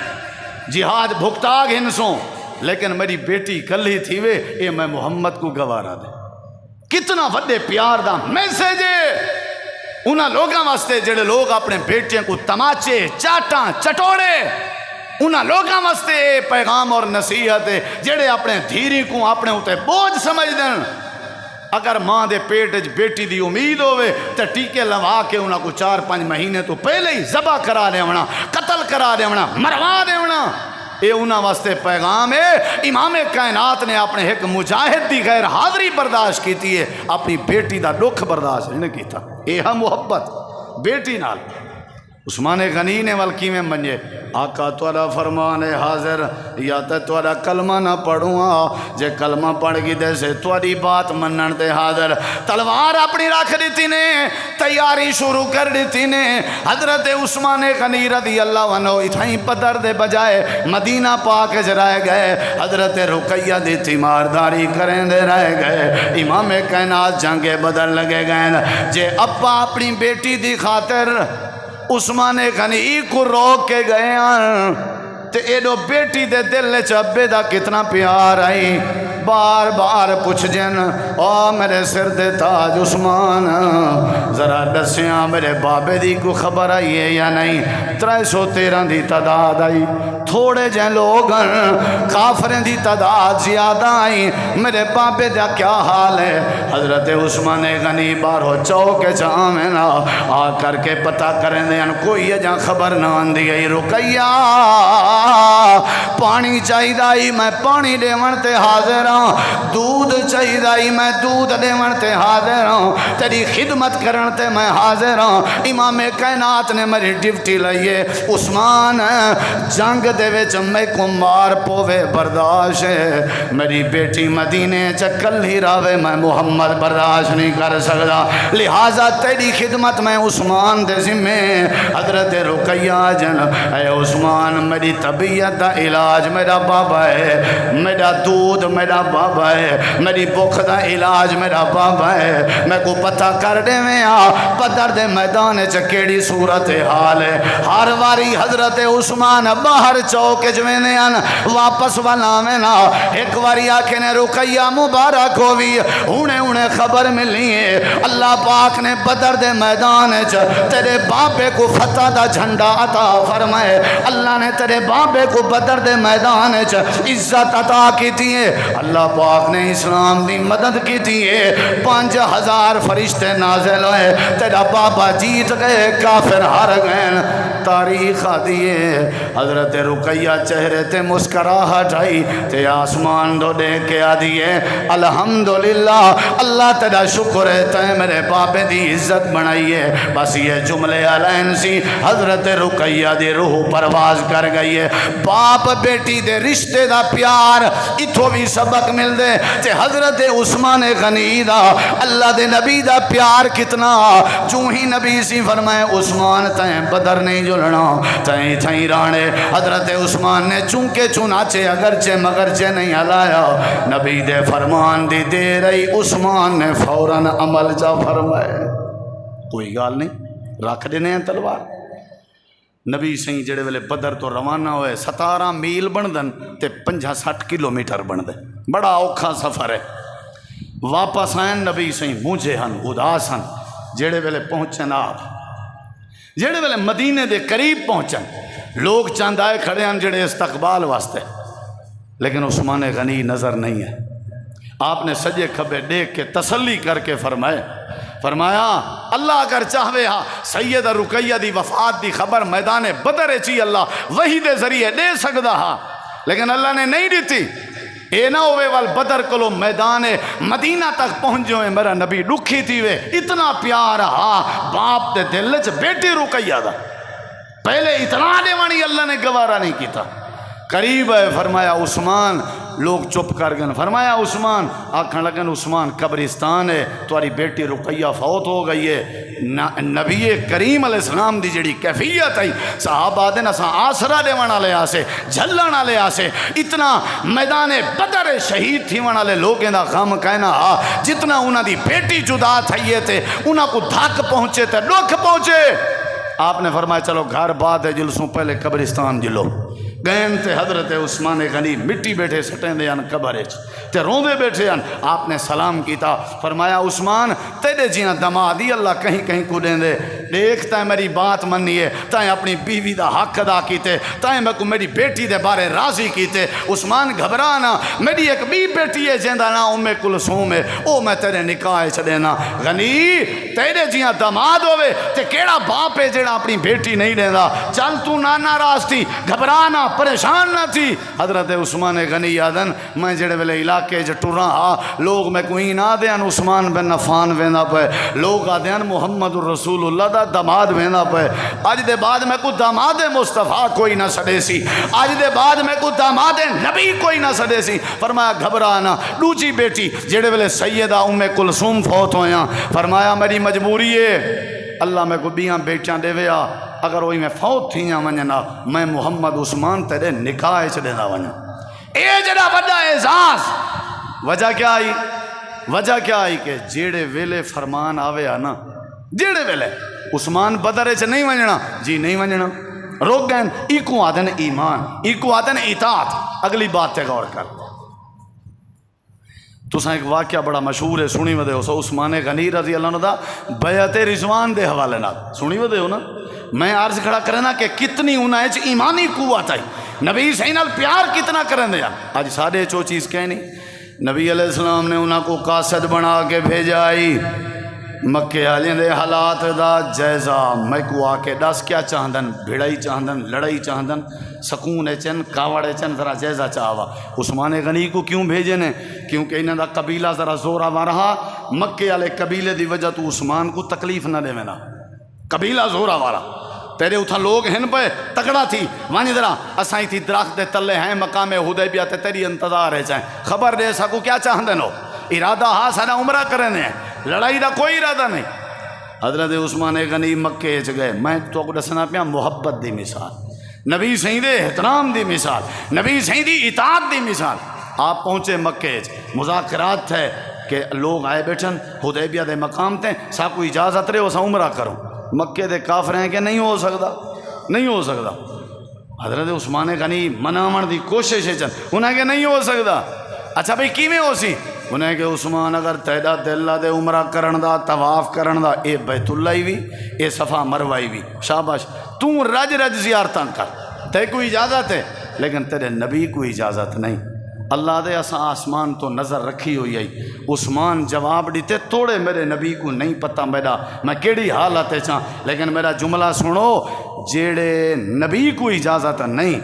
جہاد بھگتا گھنسوں لیکن میری بیٹی کلی تھی وے, اے میں محمد کو گوارا دے. کتنا وڈے پیار دا میسیج ہے انہاں لوگاں واسطے جڑے لوگ اپنے بیٹیاں کو تماچے چاٹاں چٹوڑے, انہاں لوگاں واسطے پیغام اور نصیحت ہے جڑے اپنے دھیری کو اپنے ہوتے بوجھ سمجھ دیں. اگر ماں دے پیٹ وچ بیٹی دی امید ہوئے تے ٹیکے لوا کے انہاں کو 4-5 مہینے تو پہلے ہی ذبح کرا دیونا، قتل کرا دیونا، مروا دیونا، اے انہاں واسطے پیغام ہے۔ امام کائنات نے اپنے ایک مجاہد دی غیر حاضری برداشت کیتی ہے، اپنی بیٹی دا دکھ برداشت نہیں کیتا۔ اے ہاں محبت بیٹی نال۔ عثمان غنی نے والکی میں منجے آقا توڑا فرمان حاضر یا تے توڑا کلمہ نہ پڑھوں جے کلمہ پڑھ گی دے سے توڑی بات منن تے حاضر۔ تلوار اپنی رکھ دیتی نے، تیاری شروع کر دیتی نے۔ حضرت عثمان غنی رضی اللہ عنہ اتھائیں پدر دے بجائے مدینہ پاک جرائے گئے، حضرت رقیہ دی تیمارداری کریں دے رہ گئے۔ امام کائنات جنگ بدر لگے گئے، جے ابا اپنی بیٹی دی خاطر عثمان غنی کو روک کے گئے ہیں تے ایڈو بیٹی دے دل چبے دا کتنا پیار آئی۔ بار بار پوچھ جن او میرے سر دے تاج عثمان ذرا دسیاں میرے بابے دی کو خبر آئی ہے یا نہیں۔ 313 دی تعداد آئی، تھوڑے جن لوگ کافریں دی تعداد زیادہ آئی، میرے بابے دا کیا حال ہے؟ حضرت عثمان غنی بارو چوکے چاہمیں نا آ کر کے پتہ کریں دیں کوئی جہاں خبر نہ آندھی گئی۔ رقیہ پانی چاہی دائی میں پانی دے ونتے حاضر ہوں، دودھ چاہی دائی میں دودھ دے ونتے حاضر ہوں، تیری خدمت کرنتے میں حاضر ہوں۔ امام کائنات نے میری ڈیوٹی لئیے، عثمان جنگ دے وچ میں کو مار پوے برداشت ہے، میری بیٹی مدینے چکل ہی راوے میں محمد برداشت نہیں کر سکتا، لہٰذا تیری خدمت میں عثمان دے ذمے۔ حضرت رقیہ جن اے عثمان میری طبیعت دا علاج میرا بابا ہے، میرا دودھ میرا بابا ہے، میری بخ دا علاج میرا بابا ہے، میں کو پتہ کر دے میں بدر دے میدان چکیڑی صورت حال ہے۔ ہر واری حضرت عثمان باہر چوک جوینے واپس والا میں نا ایک واری آکھے نے رقیہ مبارک ہوئی، انہیں خبر ملی ہے اللہ پاک نے بدر دے میدان تیرے بابے کو فتح دا جھنڈا عطا فرمائے، اللہ نے تیرے بابے کو بدر دے میدان عزت عطا کی تھی ہے، اللہ پاک نے اسلام دی مدد کی تھی ہے، 5000 فرشتے نازل ہوئے، تیرا بابا جیت گئے کافر ہار گئے۔ تاریخ دیئے حضرت رقیہ چہرے تے مسکراہٹ آئی تے آسمان دو دے کے آدیئے الحمدللہ اللہ تیرا شکر ہے تے میرے بابے دی عزت بنائیے۔ بس یہ جملے علین سی حضرت رقیہ دی روح پرواز کر گئی ہے۔ باپ بیٹی دے رشتے دا پیار اتھو بھی سبق مل دے تے حضرت عثمان غنی دا اللہ دے نبی دا پیار کتنا، جو ہی نبی سی فرمائے عثمان تائیں بدر نہیں جلنا تائیں تھائیں رانے۔ حضرت عثمان نے چونکہ چنانچہ اگرچہ مگرچہ نہیں ہلایا، نبی دے فرمان دی دے رہی عثمان نے فوراً عمل جا فرمائے۔ کوئی گال نہیں، رکھ دینے ہیں تلوار۔ نبی سہیں جڑے ویلے بدر تو روانہ ہوئے 17 میل بندن تے 50-60 کلومیٹر بندے، بڑا اوکھا سفر ہے۔ واپس آئیں نبی سہیں مونجھے ہن اداس ہن، جڑے ویلے پہنچن آپ جڑے ویلے مدینے دے قریب پہنچن لوگ چاند آئے کھڑے ہیں جڑے استقبال واسطے، لیکن عثمان غنی نظر نہیں ہے۔ آپ نے سجے کھبے دیکھ کے تسلی کر کے فرمایا اللہ اگر چاہوے ہاں سید رقیہ دی وفات دی خبر میدان بدر چی اللہ وہی دے ذریعے دے سکدا ہاں، لیکن اللہ نے نہیں دیتی۔ اے نہ ہوئے وال بدر کلو میدان مدینہ تک پہنچ جو میرا نبی دکھی تھی وے، اتنا پیار ہاں باپ دے دل چ بیٹی رقیہ دا، پہلے اتنا دیوانی اللہ نے گوارا نہیں کیتا۔ قریب ہے فرمایا عثمان، لوگ چپ کر گئے، فرمایا عثمان، آکھن لگن عثمان قبرستان ہے، تمہاری بیٹی رقیہ فوت ہو گئی ہے۔ نبی کریم علیہ السلام دی جڑی کیفیت ہے صحابہ دے نساں آسرا دیوان والے آسے جھلن والے آسے، اتنا میدان بدر شہید تھی والے لوگیں دا غم کہنا جتنا انہاں دی بیٹی جدا تھئیے تے انہاں کو دھک پہنچے تے دکھ پہنچے۔ آپ نے فرمایا چلو گھر بعد ہے جلسوں پہلے قبرستان جلو، گین تے حضرت عثمان غنی مٹی بیٹھے سٹیں دے ان قبر تے روندے بیٹھے ان. آپ نے سلام کیتا، فرمایا عثمان تیرے جیاں دمادی اللہ کہیں کہیں کو دیں دے، دیکھ تائیں میری بات منیے، تائیں اپنی بیوی دا حق ادا کیتے، تائیں میں کو میری بیٹی دے بارے راضی کیتے. عثمان گھبرانا، میری ایک بی بیٹی ہے جیندہ نا ام کلثوم ہے، او میں تیرے نکاح چڑینا. غنی تیرے جیاں دماد ہوئے تے کیڑا باپ ہے جیڑا اپنی بیٹی نہیں دیندا، چل تو نہ ناراض تھی، گھبرانا، پریشان نہ تھی. حضرت عثمان غنی یادن میں جڑے ویلے علاقے چ ٹراں ہا، لوگ میں کوئی نہ دیاں عثمان بن عفان ویندا پے، لوگ آدیاں محمد الرسول اللہ دا دماد ویندا پے. اج دے بعد میں کو داماد مصطفیٰ کوئی نہ سڑے سی، اج دے بعد میں کو داماد نبی کوئی نہ سڑے سی. فرمایا گھبرانا. دوجی بیٹی جڑے ویلے سیدہ ام کلثوم فوت ہویاں، فرمایا میری مجبوری ہے، اللہ میں کو بیاں بیٹیاں دے ویا، اگر وہی میں فوت تھیاں ونجنا میں محمد عثمان تیرے نکاح چ دینا ونجا. اے جڑا وڈا اعزاز. وجہ کیا آئی؟ وجہ کیا آئی کہ جیڑے ویلے فرمان آوے نا، جیڑے ویلے عثمان بدر چ نہیں ونجنا، جی نہیں ونجنا، روک گئن. ایکو آدن ایمان، ایکو آدن اطاعت. اگلی بات تے غور کر. تساں ایک واقعہ بڑا مشہور ہے، سنی ودے ہو سو عثمان غنی رضی اللہ عنہ دا بیعت رضوان دے حوالے نال سنی ودے ہو نا. میں عرض کھڑا کرنا کہ کتنی انہاں وچ ایمانی قوت آئی، نبی صحیح نال پیار کتنا کرن دے. اج ساڈے چو چیز کہنی، نبی علیہ السلام نے انہاں کو قاصد بنا کے بھیجا آئی، مکے والے دے حالات دا جائزہ میں کو آ کے دس کیا چاہندن، بھڑائی چاہندن، لڑائی چاہندن، سکون چن کاوڑ چن، ذرا جائزہ چاہوا. عثمان غنی کو کیوں بھیجے نے؟ کیونکہ انہاں دا قبیلہ ذرا زورا رہا، مکے والے قبیلے دی وجہ تو عثمان کو تکلیف نہ دے وینا، قبیلہ زورا وارا. پہلے اتھا لوگ ہن پہ تکڑا تھی وانی ذرا اسائیں تھی درخت دے تلے ہیں مقام حدیبیہ تے تیری انتظار ہے چاہیں خبر دے سکو کیا چاہندے نو، ارادہ ہاں سارا عمرہ کرنے ہیں، لڑائی دا کوئی ارادہ نہیں. حضرت عثمان غنی مکے چ گئے. میں تو کو دسنا پیا محبت دی مثال، نبی سہیں دے احترام دی مثال، نبی سہیں دی اطاعت دی مثال. آپ پہنچے مکے چ، مذاکرات تھے کہ لوگ آئے بیٹھن حدیبیہ دے مقام تے سا کوئی اجازت رہے ہو سا عمرہ کرو. مکے دے کافر ہیں کہ نہیں ہو سکتا، نہیں ہو سکتا. حضرت عثمان غنی مناون دی کوشش ہے چن، انہیں کہ نہیں ہو سکتا. اچھا بھئی کیویں ہو سی؟ انہیں کہ عثمان اگر تیدا دل دے عمرہ کرن دا، طواف کرن دا، اے بیت اللہ ہی وی، اے صفا مروہ ہی وی، شاباش تو رج رج زیارتاں کر، تے کوئی اجازت ہے، لیکن تیرے نبی کو اجازت نہیں. اللہ دے اساں آسمان تو نظر رکھی ہوئی آئی. عثمان جواب دیتے توڑے میرے نبی کو نہیں پتہ میرا میں کیڑی حالت ہے چاں، لیکن میرا جملہ سنو، جیڑے نبی کو اجازت نہیں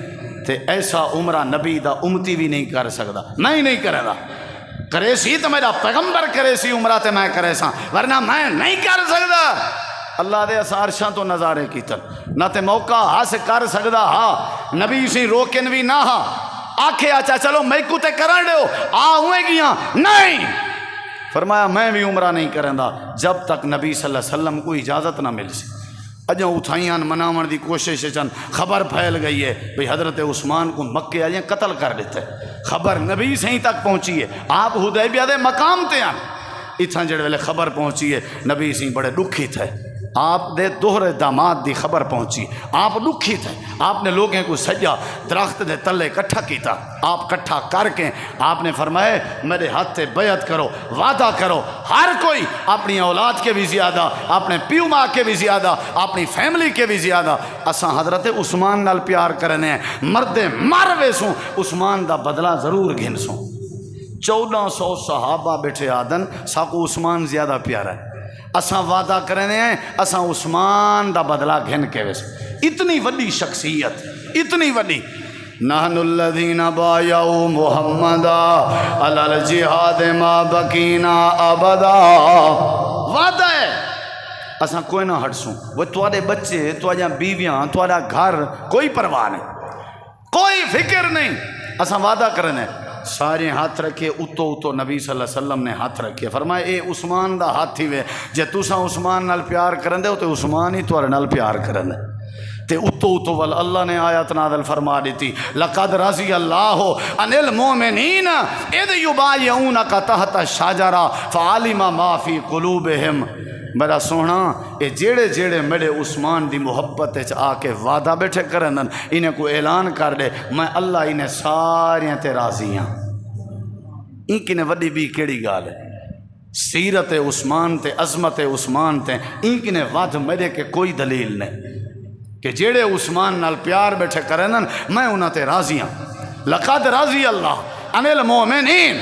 تے ایسا عمرہ نبی دا امتی بھی نہیں کر سکتا. میں ہی نہیں کرے گا، کرے سی تو میرا پیغمبر کرے سی عمرہ تے میں کرے سا، ورنہ میں نہیں کر سکتا. اللہ دے اساں عرشاں تو نظارے کیتن نہ تے موقع ہاس کر سکتا ہاں، نبی سی روکن بھی نہ ہاں آکھے اچھا چلو میں کو تے کرن دیو آ ہوئے گیاں نہیں. فرمایا میں بھی عمرہ نہیں کریں دا جب تک نبی صلی اللہ علیہ وسلم کو اجازت نہ مل سی. اجاں اتھائیاں مناون دی کوشش چن خبر پھیل گئی ہے بھئی حضرت عثمان کو مکے والے قتل کر دیتے. خبر نبی سے ہی تک پہنچی ہے، آپ حدیبیہ دے مقام تے آن اتھاں جڑے ویلے خبر پہنچی ہے نبی سے بڑے دکھی تھے. آپ دے دوہرے داماد دی خبر پہنچی، آپ دکھی تھے. آپ نے لوگوں کو سجا درخت دے تلے کٹھا کیتا. آپ کٹھا کر کے آپ نے فرمائے میرے ہاتھ تے بیعت کرو، وعدہ کرو، ہر کوئی اپنی اولاد کے بھی زیادہ، اپنے پیو ماں کے بھی زیادہ، اپنی فیملی کے بھی زیادہ اساں حضرت عثمان نال پیار کرنے ہیں. مرد مر ویسوں عثمان دا بدلہ ضرور گھن سوں. 1400 صحابہ بیٹھے آدن ساکو عثمان زیادہ پیارا ہے. اساں وعدہ کرنے ہیں اساں عثمان دا بدلہ گھن کے ویسے. اتنی وڈی شخصیت، اتنی وڈی. نحن الذین بایعوا محمدا علی الجہاد ما بقینا ابدا. وعدہ ہے اساں کوئی نہ ہٹسوں. وہ تواڈے بچے، تواڈیاں بیویاں، تواڈا گھر کوئی پرواہ نہیں، کوئی فکر نہیں. اساں وعدہ کرنے سارے ہاتھ رکھے. اتو اتو نبی صلی اللہ علیہ وسلم نے ہاتھ رکھے. فرمایا اے عثمان دا ہاتھ ہی وے، جے تساں عثمان نال پیار کرن دے ہو تے عثمان ہی تواڈے نال پیار کرن دے. تے اتو اتو ول اللہ نے آیت نازل فرما دیتی لقد رضی اللہ عن المؤمنین اذ یبایعونک تحت الشجرہ فعلم ما فی قلوبہم. میرا سونا یہ جیڑے جیڑے میرے عثمان دی محبت آ کے وعدہ بیٹھے کرن انہیں کو اعلان کر دے میں اللہ انہیں ساریاں تے راضی ہاں. این کنے وڈی بھی کیڑی گال ہے سیرت عثمان تے عظمت عثمان تے این کنے ود میرے کے کوئی دلیل نہیں کہ جیڑے عثمان نال پیار بیٹھے کرن میں انہاں تے راضی ہاں. لقد رضی اللہ عن المؤمنین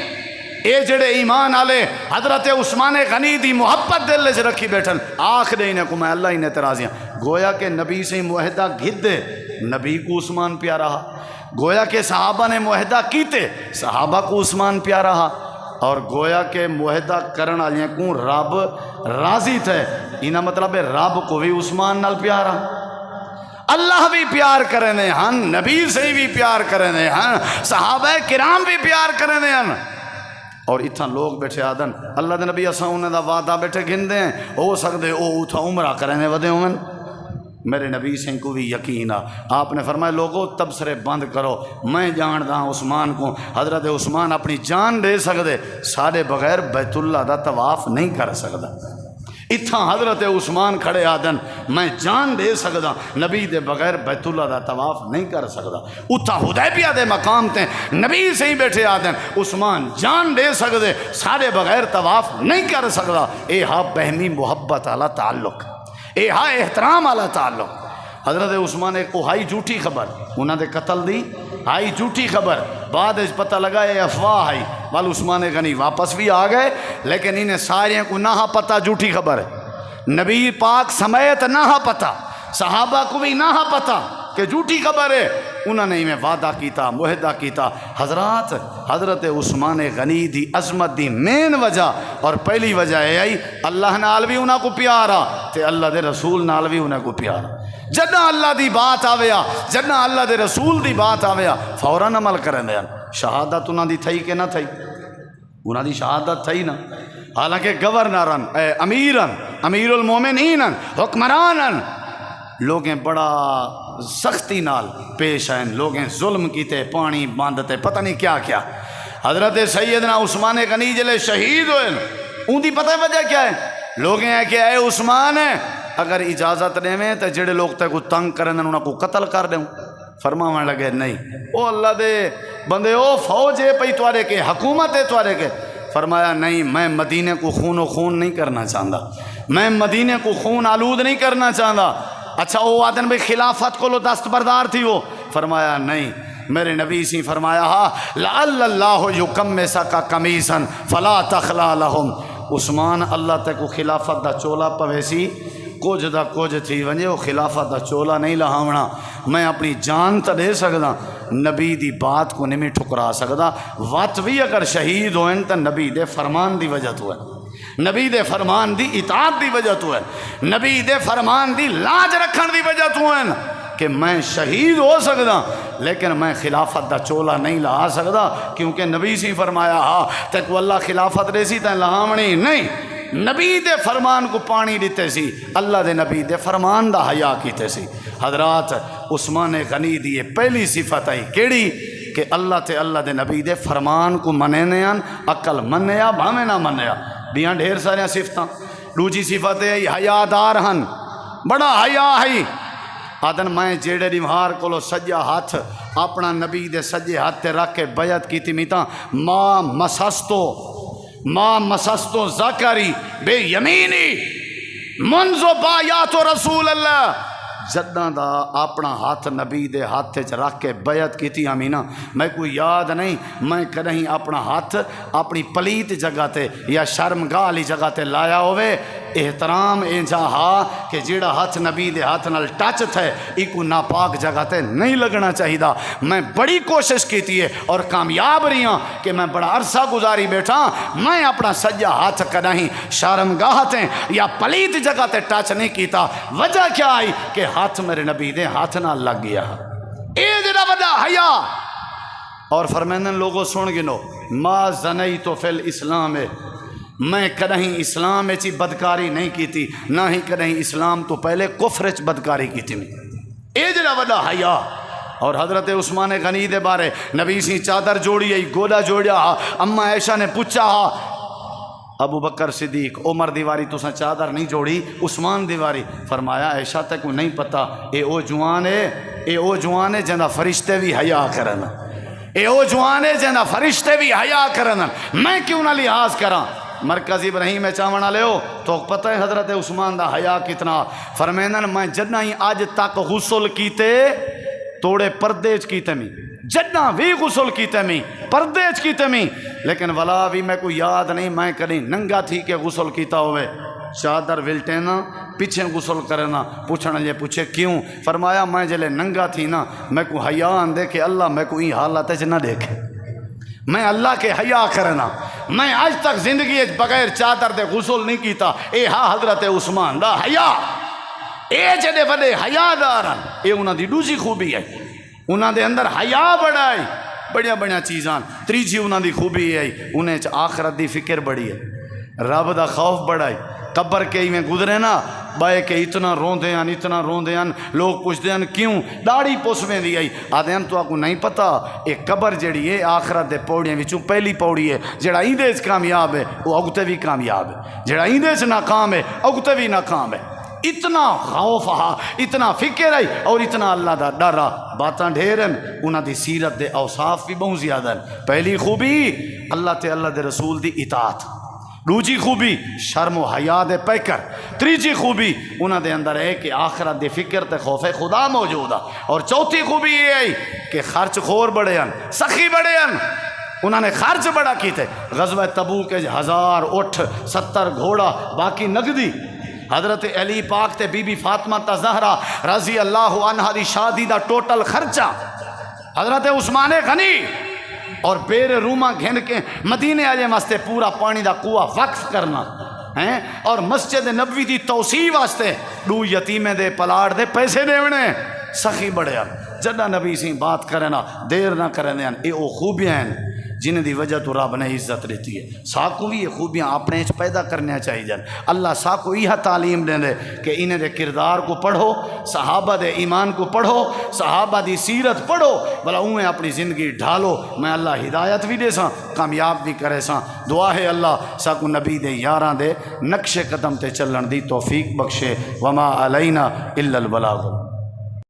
اے جڑے ایمان آلے حضرت عثمان غنی دی محبت دل وچ رکھی بیٹھن آکھ دے انہیں کو میں اللہ انہیں تے راضی ہاں. گویا کہ نبی سے معاہدہ گھد دے نبی کو عثمان پیارا ہا. گویا کہ صحابہ نے معاہدہ کیتے صحابہ کو عثمان پیارا ہا. اور گویا کہ معاہدہ کرن والیاں کو رب راضی تھے انہاں مطلب ہے رب کو بھی عثمان نال پیارا اللہ بھی پیار کرنے ہن نبی سے بھی پیار کرنے ہن صحابہ کرام بھی پیار کرنے ہن. اور اتھا لوگ بیٹھے آدن اللہ دے نبی اساں انہیں دا وعدہ بیٹھے گھندے ہیں ہو سکتے او اتھا عمرہ کرنے ودے ہوئن. میرے نبی سے کو بھی یقین آپ نے فرمایا لوگوں تبصرے بند کرو میں جان دا عثمان کو حضرت عثمان اپنی جان دے سکتے سارے بغیر بیت اللہ دا طواف نہیں کر سکتا. اتھا حضرت عثمان کھڑے آدن میں جان دے سکتا نبی دے بغیر بیت اللہ دا طواف نہیں کر سکتا. اتھا حدیبیہ دے مقام تے نبی سے ہی بیٹھے آدن عثمان جان دے سکتے سارے بغیر طواف نہیں کر سکتا. اے ہاں بہمی محبت والا تعلق اے ہاں احترام والا تعلق. حضرت عثمان ایک ہائی جھوٹی خبر انہوں نے قتل دی ہائی جھوٹی خبر بعد پتہ لگا یہ افواہ آئی وال عثمان غنی واپس بھی آ گئے لیکن انہیں ساریاں کو نہ پتہ جھوٹی خبر ہے نبی پاک سمیت نہ پتہ صحابہ کو بھی نہ پتہ کہ جھوٹی خبر ہے. انہوں نے میں وعدہ کیتا معاہدہ کیتا. حضرت عثمان غنی دی عظمت دی مین وجہ اور پہلی وجہ ہے آئی اللہ نال بھی انہاں کو پیارا تے اللہ دے رسول نال بھی انہاں کو پیارا. جدہ اللہ دی بات آویا جدہ اللہ دے رسول دی بات آویا فوراً عمل کریں دے. شہادت انہاں دی تھئی کہ نہ تھئی انہاں دی شہادت تھئی نا. حالانکہ گورنرن امیرن امیر المومنین حکمرانن لوگیں بڑا سختی نال پیش آئیں لوگیں ظلم کیتے پانی باندھتے پتہ نہیں کیا کیا. حضرت سیدنا عثمان غنی جلے شہید ہوئے ان دی پتہ وجہ کیا ہے لوگیں ہیں کہ اے عثمان ہے اگر اجازت دے میں تو جڑے لوگ تے کو تنگ کریں انہوں کو قتل کر دیں. فرمانے لگے نہیں او اللہ دے بندے او فوج ہے پئی توارے کے حکومت ہے توارے کے. فرمایا نہیں میں مدینے کو خون و خون نہیں کرنا چاہتا میں مدینے کو خون آلود نہیں کرنا چاہتا. اچھا وہ آدن بھائی خلافت کو لو دستبردار تھی وہ. فرمایا نہیں میرے نبی سے فرمایا ہاں لعل اللہ یکمسک قمیصا فلا تخلا لہم. عثمان اللہ تے کو خلافت دا چولا پویسی کچھ دا کچھ تھی ونجے وہ خلافت دا چولا نہیں لہاونا. میں اپنی جان تا دے سکتا نبی دی بات کو نہیں ٹھکرا سکتا. وقت بھی اگر شہید ہوئیں تو نبی دے فرمان دی وجہ تو ہے نبی دے فرمان دی اطاعت دی وجہ تو ہے نبی دے فرمان دی لاج رکھن دی وجہ تو ہے کہ میں شہید ہو سکتا لیکن میں خلافت دا چولا نہیں لہا سکتا کیونکہ نبی سے فرمایا ہاں تک اللہ خلافت دے سی تے لہامنی نہیں. نبی دے فرمان کو پانی دیتے سی اللہ دے نبی دے فرمان دا حیا کیتے سی. حضرات عثمان غنی دی پہلی صفت آئی کیڑی کہ اللہ تے اللہ دے نبی دے فرمان کو مننے ان عقل منیا بھامے نہ منیا بیاں ڈھیر سارے صفتاں. دوجی صفت ہے حیا دار ہن بڑا حیا ہے آدن میں جیڑے دیوار کو سجا ہاتھ اپنا نبی دے سجے ہاتھ تے رکھ کے بیعت کیتی میتا ما مسستو ذکری بے یمینی منذ بایات رسول اللہ. جداں دا اپنا ہاتھ نبی دے ہاتھ چ رکھ کے بیعت کیتی امینا میں کوئی یاد نہیں میں کدیں اپنا ہاتھ اپنی پلیت جگہ تے یا شرمگاہ والی جگہ تے لایا ہوئے. احترام انجا ہا کہ جیڑا ہاتھ نبی دے ہاتھ نال ٹچ تھے ایکو ناپاک جگہ تے نہیں لگنا چاہیے. میں بڑی کوشش کیتی ہے اور کامیاب رہی ہوں کہ میں بڑا عرصہ گزاری بیٹھا میں اپنا سجا ہاتھ کدیں شرمگاہ تے یا پلیت جگہ تے ٹچ نہیں کیتا. وجہ کیا آئی کہ ہاتھ میرے نبی دے ہاتھ نال لگ گیا. اے جڑا وڈا حیا. اور فرمائیں لوگوں سن گنو ما زنیت فی الاسلام میں کدیں اسلام چی بدکاری نہیں کیتی نہ ہی کدیں اسلام تو پہلے کفر چ بدکاری کیتی نہیں. اے جڑا وڈا حیا. اور حضرت عثمان غنی دے بارے نبی سی چادر جوڑی گولا جوڑیا اما عائشہ نے پوچھا ابو بکر صدیق عمر دیواری تساں چادر نہیں جوڑی عثمان دیواری فرمایا عائشہ تے کو نہیں پتا اے او جوان ہے جنہ فرشتے بھی حیا کرن اے او جوان ہے جنہ فرشتے بھی حیا کرن میں کیوں نہ لحاظ کراں مرکز ابراہیم چاون والے ہو تو پتہ ہے حضرت عثمان دا حیا کتنا فرمینن میں جنہ ہی اج تک غسل کیتے توڑے پردے چ کیتے میں جنہ بھی غسل کیتے میں پردے چ کیتے میں لیکن ولا بھی میں کو یاد نہیں میں کدیں ننگا تھی کہ غسل کیتا ہوئے چادر ولٹینا پیچھے غسل کرنا پوچھنا یہ پوچھے کیوں فرمایا میں جلے ننگا تھی نا میں کو حیا اندے کہ اللہ میں کو یہ حالت نہ دیکھے میں اللہ کے حیا کرنا میں آج تک زندگی بغیر چادر دے غسل نہیں کیتا اے ہاں حضرت عثمان دا حیا اے جڑے وڈے حیا دارن اے انہاں دی دوسری خوبی ہے انہاں دے اندر حیا بڑا ہے بڑیاں بڑیاں چیزاں تیجی انہاں دی خوبی ہے انہیں آخرت دی فکر بڑی ہے رب دا خوف بڑا ہے قبر کے میں گزرے نا بائے کہ اتنا روندے ہیں لوگ پوچھتے ہیں کیوں داڑھی پوسویں دی آئی آدھے ہیں تو آپ کو نہیں پتا ایک قبر جڑی ہے آخرت دے پوڑیاں وچوں پہلی پوڑی ہے جڑا ایندے اس کامیاب ہے وہ اگتے بھی کامیاب ہے جڑا ایندے اس ناکام ہے اگتے بھی ناکام ہے اتنا خوف آ اتنا فکر آئی اور اتنا اللہ دا ڈر باتاں ڈھیرن انہاں دی سیرت دے اوصاف بھی بہت زیادہ ہیں پہلی خوبی اللہ تے اللہ دے رسول دی اطاعت دوسری خوبی شرم و حیا دے پیکر تیسری خوبی انہاں دے اندر ہے کہ آخرت دے فکر تے خوف خدا موجود ہے اور چوتھی خوبی یہ ہے کہ خرچ خور بڑے ہیں سخی بڑے ہیں انہوں نے خرچ بڑا کیتے غزوہ تبوک کے 1000 اٹھ 70 گھوڑا باقی نقدی حضرت علی پاک تے بی بی فاطمہ تا زہرا رضی اللہ عنہ دی شادی دا ٹوٹل خرچہ حضرت عثمان غنی اور بیر روما گھن کے مدینے آجے واسطے پورا پانی دا کنواں وقف کرنا اور مسجد نبوی دی توسیع واسطے 2 یتیمیں دے پلاٹ دے پیسے دیونے سخی بڑے ہیں جدہ نبی سی بات کرنا دیر نہ کرنے اے او خوبیاں ہیں جن دی وجہ تو رب نے عزت دیتی ہے ساکو بھی یہ خوبیاں اپنے پیدا کرنے چاہیے جان اللہ ساکو یہ تعلیم دیں دے کہ انہیں دے کردار کو پڑھو صحابہ دے ایمان کو پڑھو صحابہ دی سیرت پڑھو بلا انہیں اپنی زندگی ڈھالو میں اللہ ہدایت بھی دے ساں کامیاب بھی کرے ساں دعا ہے اللہ ساکو نبی دے یاراں دے نقش قدم تے چلن دی توفیق بخشے وما علینا الا البلاغ